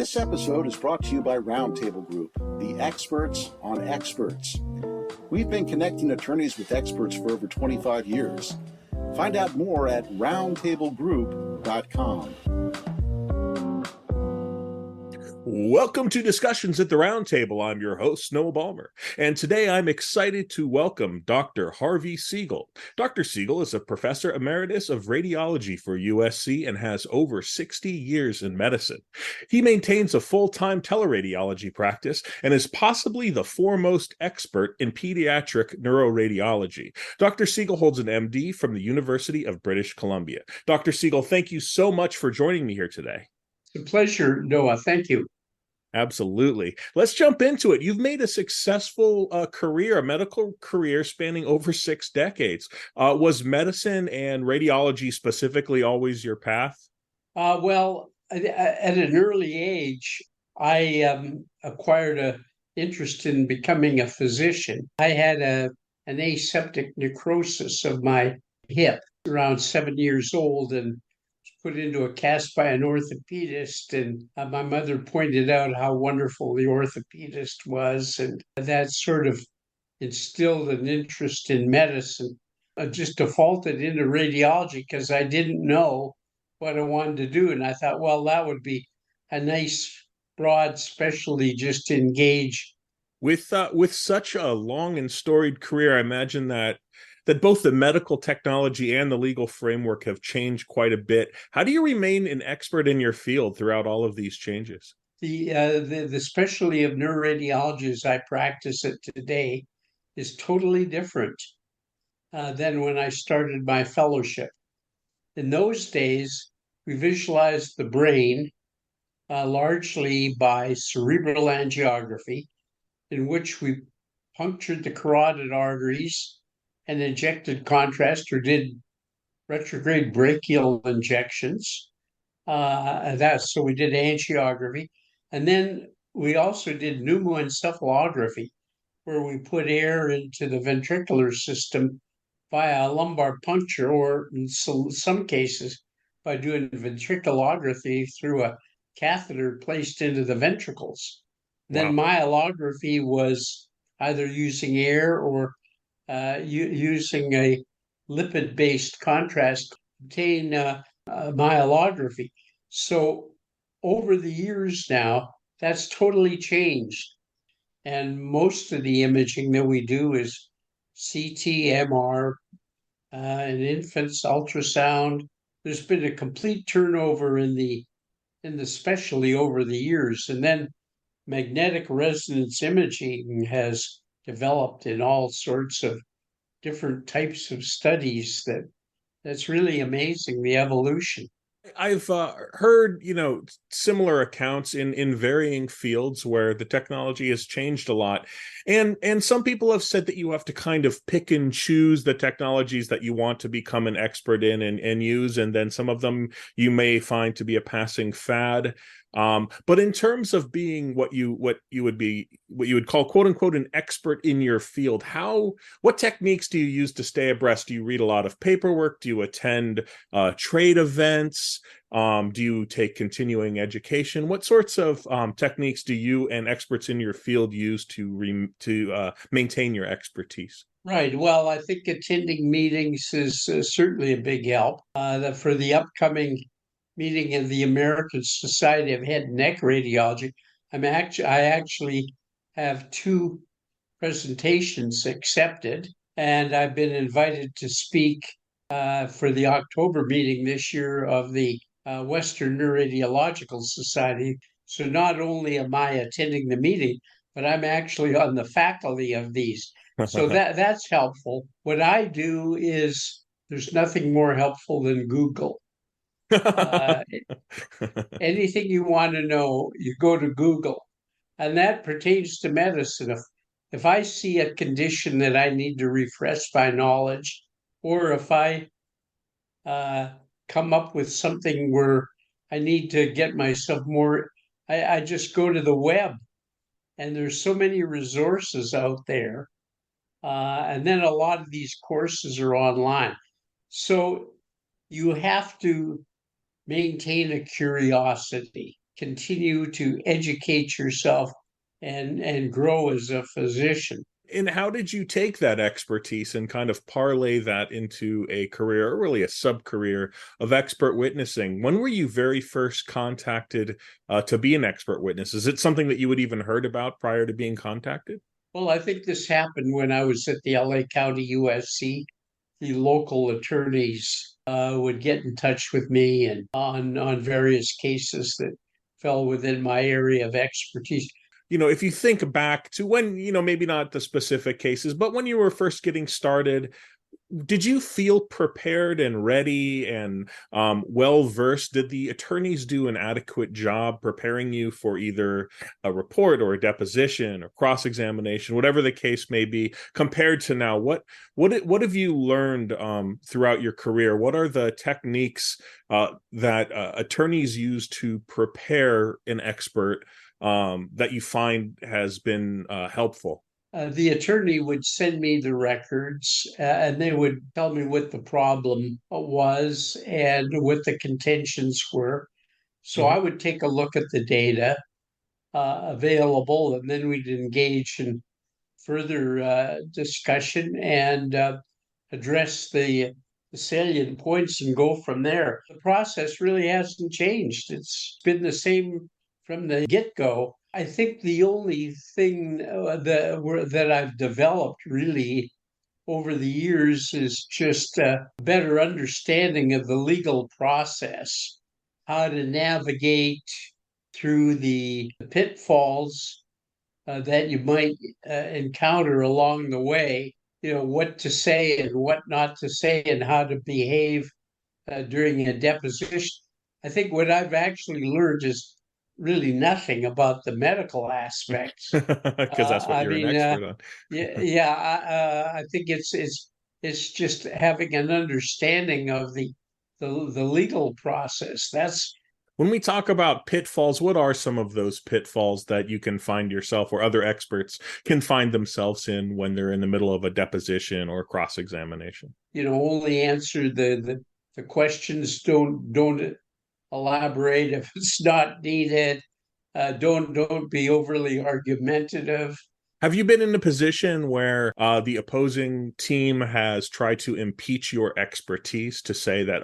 This episode is brought to you by Roundtable Group, the experts on experts. We've been connecting attorneys with experts for over 25 years. Find out more at roundtablegroup.com. Welcome to Discussions at the Roundtable. I'm your host, Noah Ballmer, and today I'm excited to welcome Dr. Hervey Segall. Dr. Segall is a Professor Emeritus of Radiology for USC and has over 60 years in medicine. He maintains a full-time teleradiology practice and is possibly the foremost expert in pediatric neuroradiology. Dr. Segall holds an MD from the University of British Columbia. Dr. Segall, thank you so much for joining me here today. It's a pleasure, Noah. Thank you. Absolutely. Let's jump into it. You've made a successful career, a medical career spanning over 6 decades. Was medicine and radiology specifically always your path? Well, at an early age, I acquired an interest in becoming a physician. I had an aseptic necrosis of my hip around 7 years old and put into a cast by an orthopedist, and my mother pointed out how wonderful the orthopedist was, and that sort of instilled an interest in medicine. I just defaulted into radiology because I didn't know what I wanted to do, and I thought, well, that would be a nice broad specialty just to engage. With such a long and storied career, I imagine that both the medical technology and the legal framework have changed quite a bit. How do you remain an expert in your field throughout all of these changes? The specialty of neuroradiology as I practice it today is totally different than when I started my fellowship. In those days, we visualized the brain largely by cerebral angiography, in which we punctured the carotid arteries and injected contrast or did retrograde brachial injections. So we did angiography. And then we also did pneumoencephalography, where we put air into the ventricular system via a lumbar puncture, or in some cases, by doing ventriculography through a catheter placed into the ventricles. Wow. Then myelography was either using air or using a lipid-based contrast to obtain myelography. So over the years now, that's totally changed. And most of the imaging that we do is CT, MR, in infants, ultrasound. There's been a complete turnover in the specialty over the years. And then magnetic resonance imaging has developed in all sorts of different types of studies. That's really amazing, the evolution. I've heard, similar accounts in varying fields where the technology has changed a lot. And some people have said that you have to kind of pick and choose the technologies that you want to become an expert in and use. And then some of them you may find to be a passing fad. But in terms of being what you would call, quote unquote, an expert in your field, what techniques do you use to stay abreast? Do you read a lot of paperwork? Do you attend trade events? Do you take continuing education? What sorts of techniques do you and experts in your field use to maintain your expertise? Right. Well, I think attending meetings is certainly a big help. For the upcoming meeting of the American Society of Head and Neck Radiology, I actually have 2 presentations accepted, and I've been invited to speak for the October meeting this year of the Western Neuroradiological Society. So not only am I attending the meeting, but I'm actually on the faculty of these. So that's helpful. What I do is, there's nothing more helpful than Google. Anything you want to know, you go to Google, and that pertains to medicine. If I see a condition that I need to refresh my knowledge, or if I come up with something where I need to get myself more, I just go to the web, and there's so many resources out there. And then a lot of these courses are online. So you have to maintain a curiosity. continue to educate yourself and grow as a physician. And how did you take that expertise and kind of parlay that into a career, or really a sub-career of expert witnessing? When were you very first contacted to be an expert witness? Is it something that you had even heard about prior to being contacted? Well, I think this happened when I was at the LA County USC. The local attorneys would get in touch with me and on various cases that fell within my area of expertise. If you think back to when, maybe not the specific cases, but when you were first getting started, did you feel prepared and ready and well-versed? Did the attorneys do an adequate job preparing you for either a report or a deposition or cross-examination, whatever the case may be, compared to now? What have you learned throughout your career? What are the techniques that attorneys use to prepare an expert that you find has been helpful? The attorney would send me the records and they would tell me what the problem was and what the contentions were. So I would take a look at the data available, and then we'd engage in further discussion and address the salient points and go from there. The process really hasn't changed. It's been the same from the get-go. I think the only thing that I've developed really over the years is just a better understanding of the legal process, how to navigate through the pitfalls that you might encounter along the way, what to say and what not to say and how to behave during a deposition. I think what I've actually learned is really nothing about the medical aspects. Because that's what you're an expert on. I think it's just having an understanding of the legal process. That's When we talk about pitfalls, what are some of those pitfalls that you can find yourself or other experts can find themselves in when they're in the middle of a deposition or cross-examination? only answer the questions. Don't elaborate if it's not needed. Don't be overly argumentative. Have you been in a position where the opposing team has tried to impeach your expertise to say that,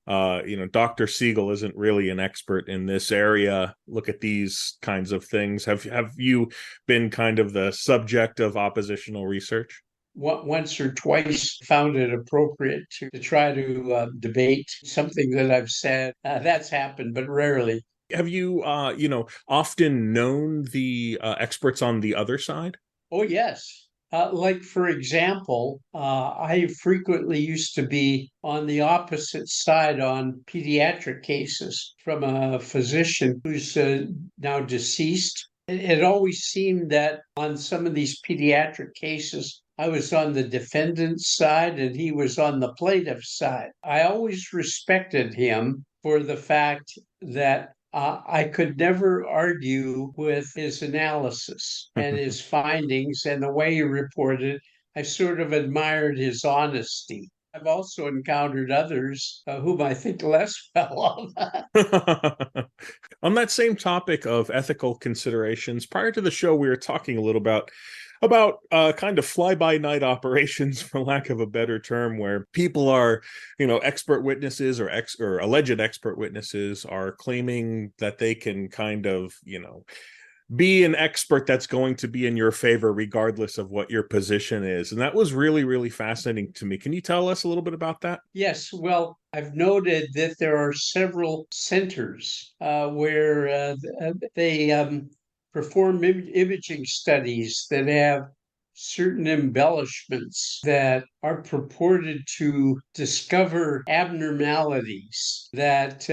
Dr. Segall isn't really an expert in this area. Look at these kinds of things. Have you been kind of the subject of oppositional research? Once or twice found it appropriate to try to debate something that I've said. That's happened, but rarely. Have you, often known the experts on the other side? Oh, yes. Like, for example, I frequently used to be on the opposite side on pediatric cases from a physician who's now deceased. It always seemed that on some of these pediatric cases, I was on the defendant's side and he was on the plaintiff's side. I always respected him for the fact that I could never argue with his analysis and his findings and the way he reported. I sort of admired his honesty. I've also encountered others whom I think less well of. On that same topic of ethical considerations, prior to the show, we were talking a little about kind of fly-by-night operations, for lack of a better term, where people are, expert witnesses or alleged expert witnesses are claiming that they can kind of, be an expert that's going to be in your favor regardless of what your position is. And that was really, really fascinating to me. Can you tell us a little bit about that? Yes, well, I've noted that there are several centers where they perform imaging studies that have certain embellishments that are purported to discover abnormalities that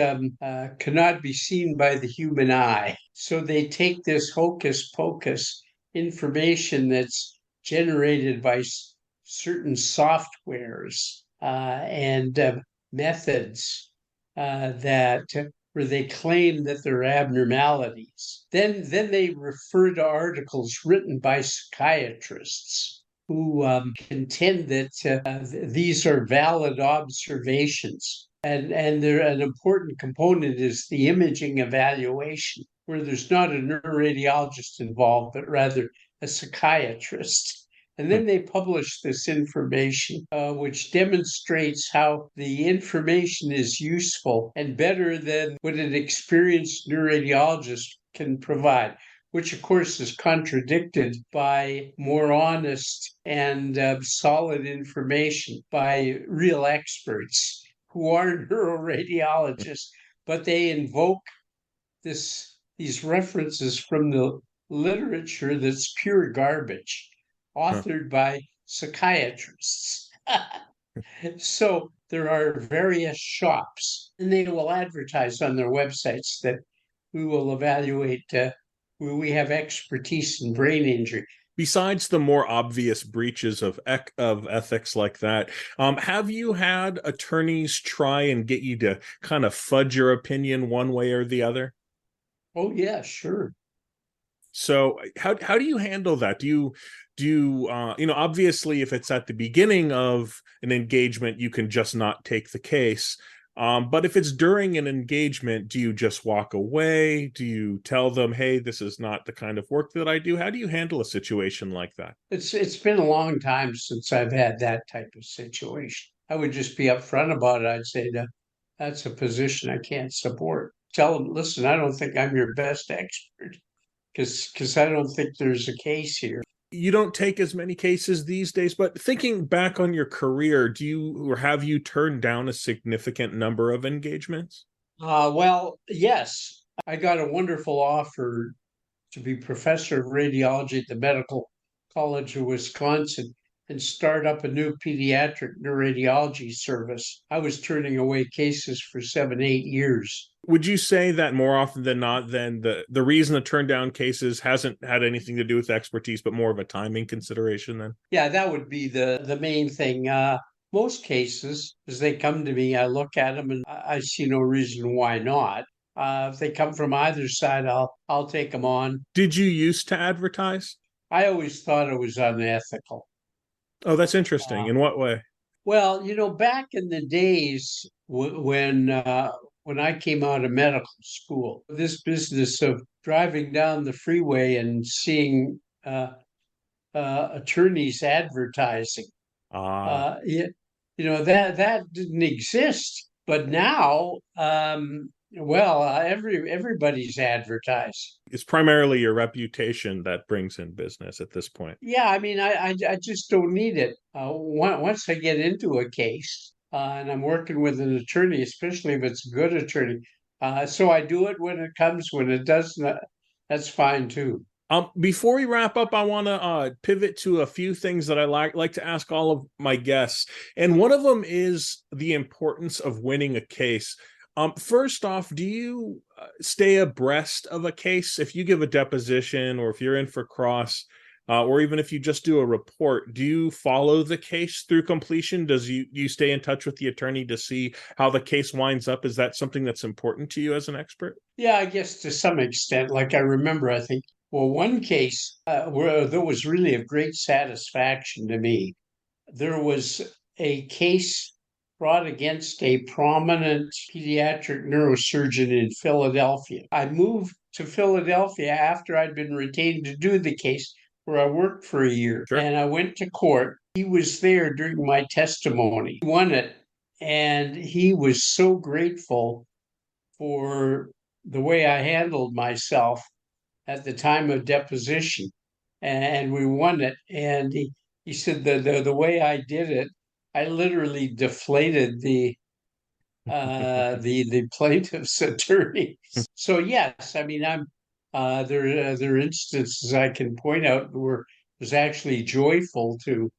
cannot be seen by the human eye. So they take this hocus pocus information that's generated by certain softwares and methods that where they claim that they're abnormalities. Then they refer to articles written by psychiatrists who contend that these are valid observations. And there an important component is the imaging evaluation, where there's not a neuroradiologist involved, but rather a psychiatrist. And then they publish this information, which demonstrates how the information is useful and better than what an experienced neuroradiologist can provide, which of course is contradicted by more honest and solid information by real experts who are neuroradiologists, but they invoke these references from the literature that's pure garbage, authored by psychiatrists. So there are various shops, and they will advertise on their websites that we will evaluate, we have expertise in brain injury. Besides the more obvious breaches of ethics like that, have you had attorneys try and get you to kind of fudge your opinion one way or the other? Oh, yeah, sure. So how do you handle that? Do you obviously if it's at the beginning of an engagement, you can just not take the case. But if it's during an engagement, do you just walk away? Do you tell them, hey, this is not the kind of work that I do? How do you handle a situation like that? It's been a long time since I've had that type of situation. I would just be upfront about it. I'd say that's a position I can't support. Tell them, listen, I don't think I'm your best expert because I don't think there's a case here. You don't take as many cases these days, but thinking back on your career, do you or have you turned down a significant number of engagements? Well, yes, I got a wonderful offer to be professor of radiology at the Medical College of Wisconsin and start up a new pediatric neuroradiology service. I was turning away cases for 7, 8 years. Would you say that more often than not, then the reason to turn down cases hasn't had anything to do with expertise, but more of a timing consideration then? Yeah, that would be the main thing. Most cases, as they come to me, I look at them and I see no reason why not. If they come from either side, I'll take them on. Did you used to advertise? I always thought it was unethical. Oh, that's interesting. In what way? Well, back in the days when I came out of medical school, this business of driving down the freeway and seeing attorneys advertising, yeah, that didn't exist. But now, everybody's advertising. It's primarily your reputation that brings in business at this point. Yeah, I mean, I just don't need it. Once I get into a case and I'm working with an attorney, especially if it's a good attorney, so I do it when it comes. When it doesn't, that's fine too. Before we wrap up, I want to pivot to a few things that I like to ask all of my guests, and one of them is the importance of winning a case. First off, do you stay abreast of a case? If you give a deposition or if you're in for cross, or even if you just do a report, do you follow the case through completion? Does you stay in touch with the attorney to see how the case winds up? Is that something that's important to you as an expert? Yeah, I guess to some extent. Like I remember, I think, well, one case where there was really of great satisfaction to me. There was a case brought against a prominent pediatric neurosurgeon in Philadelphia. I moved to Philadelphia after I'd been retained to do the case, where I worked for a year. Sure. And I went to court. He was there during my testimony. He won it. And he was so grateful for the way I handled myself at the time of deposition. And we won it. And he said the way I did it, I literally deflated the plaintiff's attorney. So yes, I mean there are instances I can point out where it was actually joyful to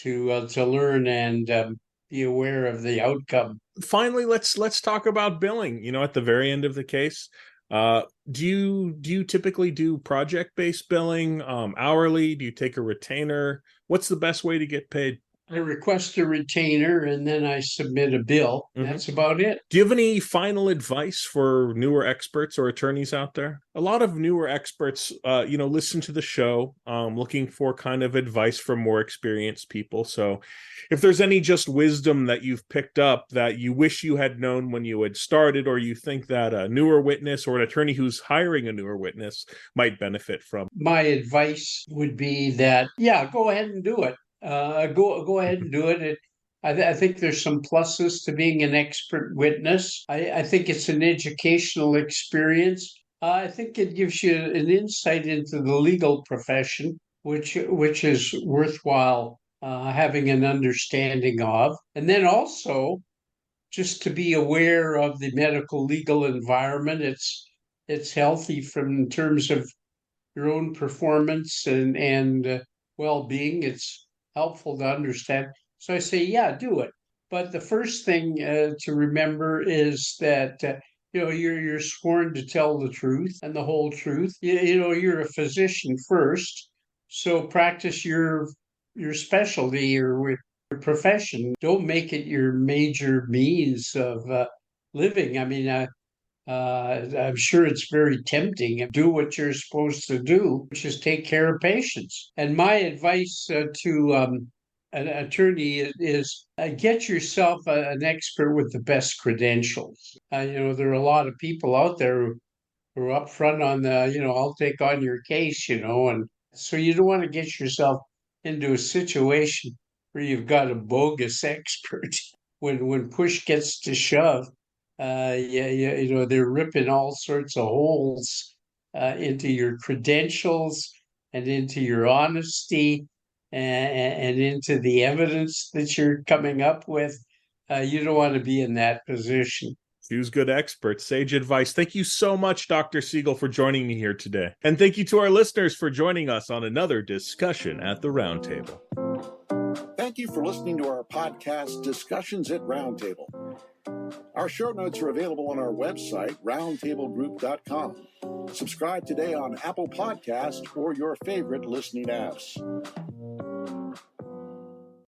learn and be aware of the outcome. Finally, let's talk about billing. At the very end of the case, do you typically do project-based billing, hourly? Do you take a retainer? What's the best way to get paid? I request a retainer and then I submit a bill. Mhm. That's about it. Do you have any final advice for newer experts or attorneys out there? A lot of newer experts, listen to the show, looking for kind of advice from more experienced people. So if there's any just wisdom that you've picked up that you wish you had known when you had started, or you think that a newer witness or an attorney who's hiring a newer witness might benefit from. My advice would be that, yeah, go ahead and do it. Go ahead and do it. I think there's some pluses to being an expert witness. I think it's an educational experience. I think it gives you an insight into the legal profession, which is worthwhile having an understanding of. And then also just to be aware of the medical legal environment. It's healthy from in terms of your own performance and well-being. It's helpful to understand. So I say, yeah, do it. But the first thing to remember is that you're sworn to tell the truth and the whole truth. You're a physician first, so practice your specialty or your profession. Don't make it your major means of living. I mean, I'm sure it's very tempting. Do what you're supposed to do, which is take care of patients. And my advice to an attorney is get yourself an expert with the best credentials. There are a lot of people out there who are upfront on I'll take on your case, and so you don't want to get yourself into a situation where you've got a bogus expert. When push gets to shove, they're ripping all sorts of holes into your credentials and into your honesty and into the evidence that you're coming up with. You don't want to be in that position. Choose good experts. Sage advice. Thank you so much, Dr. Segall, for joining me here today. And thank you to our listeners for joining us on another discussion at the Roundtable. Thank you for listening to our podcast, Discussions at Roundtable. Our show notes are available on our website, roundtablegroup.com. Subscribe today on Apple Podcasts or your favorite listening apps.